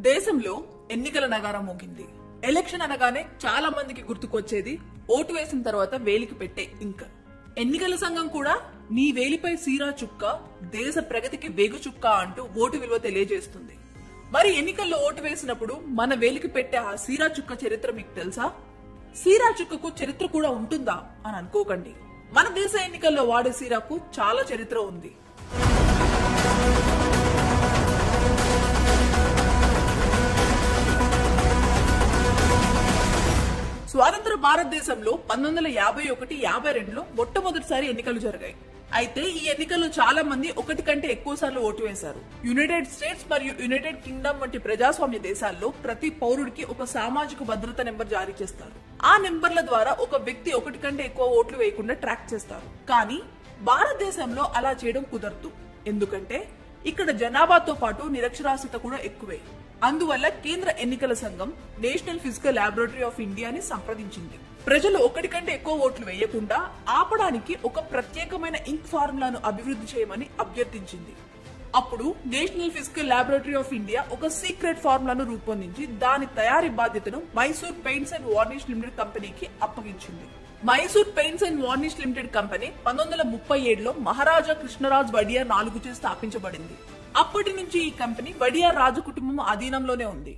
దేశంలో ఎన్నికల నగారం మోగింది. ఎలక్షన్ అనగానే చాలా మందికి గుర్తుకొచ్చేది ఓటు వేసిన తర్వాత వేలికి పెట్టే ఇంక్. ఎన్నికల సంఘం కూడా నీ వేలిపై సీరా చుక్క దేశ ప్రగతికి వేగు చుక్క అంటూ ఓటు విలువ తెలియజేస్తుంది. మరి ఎన్నికల్లో ఓటు వేసినప్పుడు మన వేలికి పెట్టే ఆ సీరా చుక్క చరిత్ర మీకు తెలుసా? సీరా చుక్కకు చరిత్ర కూడా ఉంటుందా అని అనుకోకండి. మన దేశ ఎన్నికల్లో వాడే సీరాకు చాలా చరిత్ర ఉంది. స్వాతంత్ర భారతదేశంలో 1951-52లో మొట్టమొదటిసారి ఎన్నికలు జరిగాయి. అయితే ఈ ఎన్నికల్లో చాలా మంది ఒకటి కంటే ఎక్కువ సార్లు ఓటు వేశారు. యునైటెడ్ స్టేట్స్ మరియు యునైటెడ్ కింగ్డమ్ వంటి ప్రజాస్వామ్య దేశాల్లో ప్రతి పౌరుడికి ఒక సామాజిక భద్రత నెంబర్ జారీ చేస్తారు. ఆ నెంబర్ల ద్వారా ఒక వ్యక్తి ఒకటి కంటే ఎక్కువ ఓట్లు వేయకుండా ట్రాక్ చేస్తారు. కానీ భారతదేశంలో అలా చేయడం కుదరదు. ఎందుకంటే ఇక్కడ జనాభాతో పాటు నిరక్షరాస్యత కూడా ఎక్కువే. అందువల్ల కేంద్ర ఎన్నికల సంఘం నేషనల్ ఫిజికల్ ల్యాబొరేటరీ ఆఫ్ ఇండియాని సంప్రదించింది. ప్రజలు ఒకటి కంటే ఎక్కువ ఓట్లు వేయకుండా ఆపడానికి ఒక ప్రత్యేకమైన ఇంక్ ఫార్ములాను అభివృద్ధి చేయమని అభ్యర్థించింది. అప్పుడు national physical laboratory of India ఒక సీక్రెట్ ఫార్ములాను రూపొందించి దాని తయారీ బాధ్యతను Mysore paints and varnish limited కంపెనీకి అప్పగించింది. Mysore paints and varnish limited company 1937లో మహారాజా కృష్ణరాజ్ వడియార్ 4చే స్థాపించబడింది. అప్పటి నుంచి ఈ కంపెనీ వడియార్ రాజు కుటుంబం అధీనంలోనే ఉంది.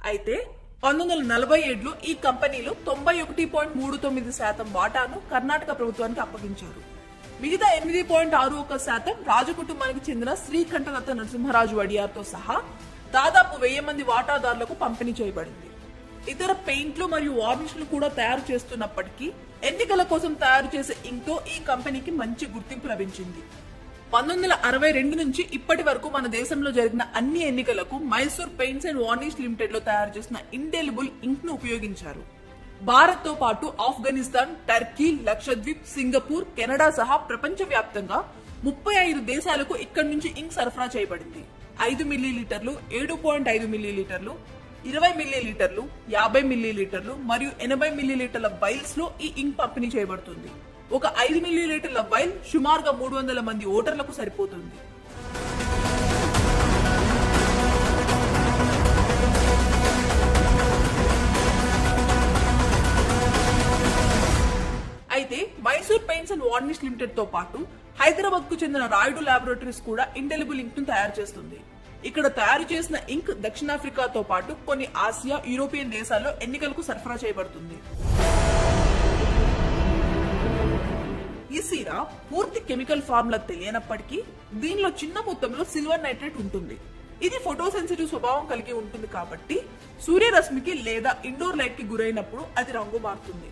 అయితే 1947లో ఈ కంపెనీలో 91.39% వాటాను కర్ణాటక ప్రభుత్వానికి అప్పగించారు. మిగతా 8.61% రాజు కుటుంబానికి చెందిన శ్రీకంఠదత్త నరసింహరాజు వడియార్ తో సహా దాదాపు 1000 మంది వాటాదారులకు పంపిణీ చేయబడింది. ఇతర పెయింట్లు మరియు వార్నిష్లు కూడా తయారు చేస్తున్నప్పటికీ ఎన్నికల కోసం తయారు చేసే ఇంక్తో ఈ కంపెనీకి మంచి గుర్తింపు లభించింది. 1962 నుంచి ఇప్పటి వరకు మన దేశంలో జరిగిన అన్ని ఎన్నికలకు Mysore paints and varnish limited లో తయారు చేసిన ఇండెలిబుల్ ఇంక్ ను ఉపయోగించారు. భారత్ తో పాటు Afghanistan, Turkey, Lakshadweep, Singapore, Canada సహా ప్రపంచ వ్యాప్తంగా 35 దేశాలకు ఇక్కడి నుంచి ఇంక్ సరఫరా చేయబడింది. 5 మిల్లీలీటర్లు, 7.5 మిల్లీలీటర్లు, 20 మిల్లీలీటర్లు, 50 మిల్లీలీటర్లు మరియు 80 మిల్లీలీటర్ల వైల్స్ లో ఈ ఇంక్ పంపిణీ చేయబడుతుంది. ఒక 5 మిల్లీలీటర్ల వైల్ సుమారుగా 300 మంది ఓటర్లకు సరిపోతుంది. అయితే Mysore paints and varnish limited తో పాటు హైదరాబాద్ కు చెందిన రాయుడు ల్యాబొరేటరీస్ కూడా ఇండెలిబుల్ ఇంక్ ను తయారు చేస్తుంది. ఇక్కడ తయారు చేసిన ఇంక్ దక్షిణాఫ్రికాతో పాటు కొన్ని ఆసియా, యూరోపియన్ దేశాల్లో ఎన్నికలకు సరఫరా చేయబడుతుంది. ఈ సీరా పూర్తి కెమికల్ ఫార్ములా తెలియనప్పటికీ దీనిలో చిన్న మొత్తంలో సిల్వర్ నైట్రేట్ ఉంటుంది. ఇది ఫోటోసెన్సిటివ్ స్వభావం కలిగి ఉంటుంది కాబట్టి సూర్యరశ్మికి లేదా ఇండోర్ లైట్ కి గురైనప్పుడు అది రంగు మారుతుంది.